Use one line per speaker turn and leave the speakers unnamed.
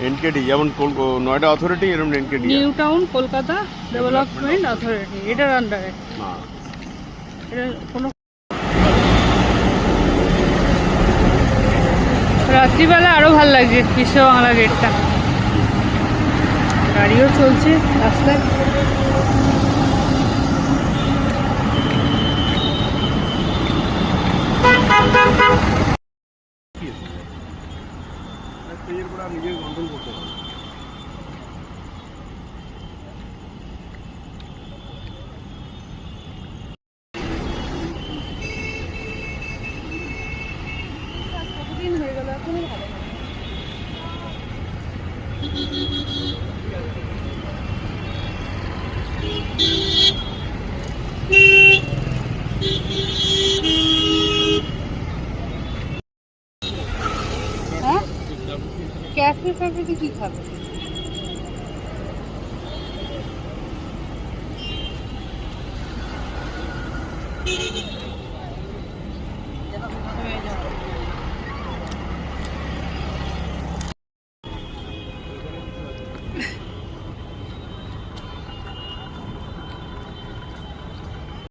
এনকেডি যেমন নয়ডা অথরিটি এরকম NKD
new town Kolkata development authority এটার আন্ডারে।
না
এটা কোনো রাত্রিবেলা আরো ভালো লাগছে বিশ্ব বাংলা গেটটা, গাড়িও চলছে রাস্তায়।
নিজের কন্ট্রোল করতে হবে।
কতদিন হয়ে গেল এখনো ভালো না। হ্যাঁ ক্যাফে ফ্যাফেতে কি খাবে?